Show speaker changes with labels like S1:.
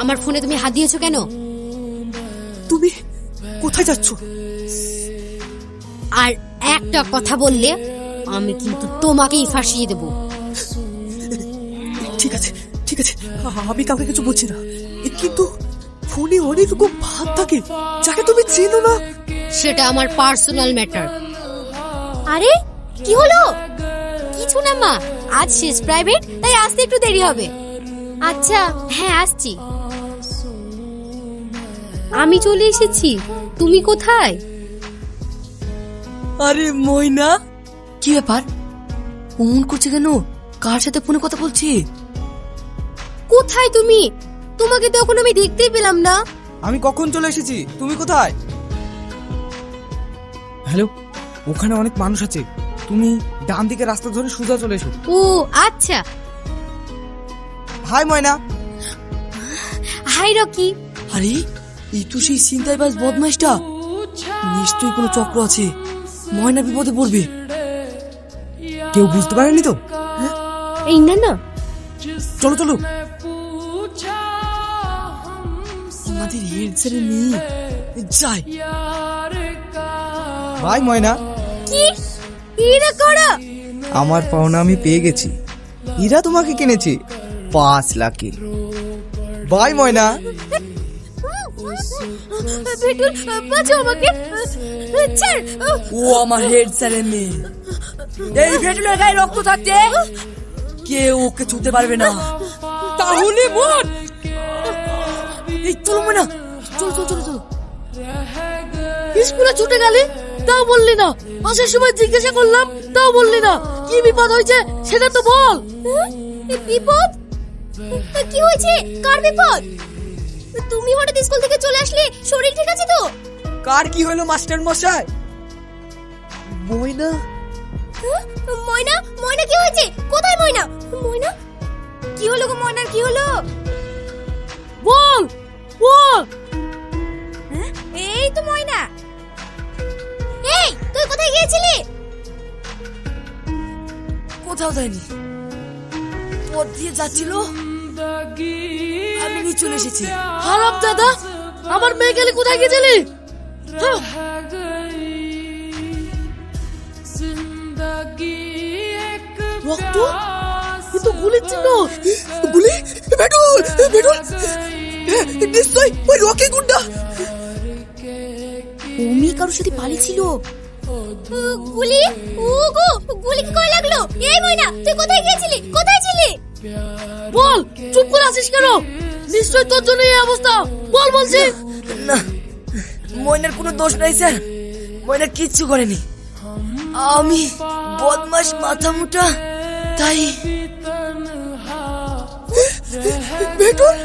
S1: আমার ফোনে তুমি হাত দিয়েছো কেন?
S2: তুমি কোথায় যাচ্ছ?
S1: আর একটা কথা বললে আমি কিন্তু তোমাকেই ফাঁসিয়ে দেব।
S2: ঠিক আছে ঠিক আছে, আমি কাউকে কিছু বলছি না, কিন্তু ফোনে অনেক রকম ভাব থাকে যাকে তুমি চেনো না।
S1: সেটা আমার পার্সোনাল ম্যাটার। আরে কি হলো? কিছু না মা, আজ শেষ প্রাইভেট, তাই আসতে একটু দেরি হবে। আচ্ছা হ্যাঁ আসছি। আমি চলে এসেছি, তুমি কোথায়?
S2: আরে ময়না, কি ব্যাপার? অমন করছে কেন? কার সাথে ফোনে কথা বলছি?
S1: কোথায় তুমি? তোমাকে তো এখন আমি দেখতেই পেলাম না।
S3: আমি কখন চলে এসেছি, তুমি কোথায়? হ্যালো, ওখানে অনেক মানুষ আছে, তুমি ডান দিকে রাস্তা ধরে সোজা চলে এসো।
S1: ও আচ্ছা।
S3: হাই ময়না।
S1: Hi Rocky.
S2: আরে এই তো সেই চিন্তাইবাজ বদমাইশটা, নিশ্চয়ই কোনো চক্র আছে, ময়না বিপদে পড়বে।
S3: কেউ বুঝতে পারেনি তো?
S1: এই না না,
S3: চলো চলো।
S2: আমাদের হেড স্যারের মেয়ে, যাই।
S3: ভাই ময়না,
S1: কি এরা করা?
S3: আমার পাওনা আমি পেয়ে গেছি, হীরা তোমাকে কিনেছি 5 লাখে। বাই ময়না।
S1: ভেটুল বাঁচাও আমাকে, ছাড়।
S2: ও আমার হেড স্যারের মেয়ে, এই ভেটুলের গায়ে রক্ত থাকতে কেউ ওকে ছুতে পারবে না। তাহলে মর। এই চলো ময়না, চলো চলো চলো চলো। স্কুলে ছুটে গেলি, তাও বললি না। আসার সময় জিজ্ঞাসা করলাম, তাও বললি না। কি বিপদ হয়েছে সেটা তো বল।
S1: বিপদ? কি হয়েছে? কার বিপদ? তুমি হঠাৎ স্কুল থেকে চলে আসলে, শরীর ঠিক আছে তো?
S3: কার কি হলো মাস্টার মশাই?
S2: ময়না,
S1: ময়না, ময়না কি হয়েছে? কোথায় ময়না? ময়না কি হলো গো? ময়নার কি হলো?
S2: বল বল।
S1: এই তো ময়না। এই তুই কোথায় গিয়েছিলি?
S2: কোথাও যায়নি, পথ দিয়ে যাচ্ছিল, আমি নিয়ে চলে এসেছি। হারাম দাদা, আমার মেয়ে গেলে কোথায় গেছিলি? রক্ত, কিন্তু গুলির চিহ্ন। গুলি? বেটুল, বেটুল, নিশ্চয় ওই রকি গুন্ডা।
S1: তুমি কারোর সাথে পালিয়েছিল? গুলি? ওগো, গুলি কি করে লাগলো? এই ময়না, তুই কোথায় গিয়েছিলি? কোথায় ছিলি?
S2: বল, চুপ করে আছিস কেন? নিশ্চয় তোর জন্য এই অবস্থা। বল বলছি। না, ময়নার কোনো দোষ নাই স্যার, ময়না কিচ্ছু করেনি। আমি বদমাশ মাথা মুটা, তাই। বেটুল,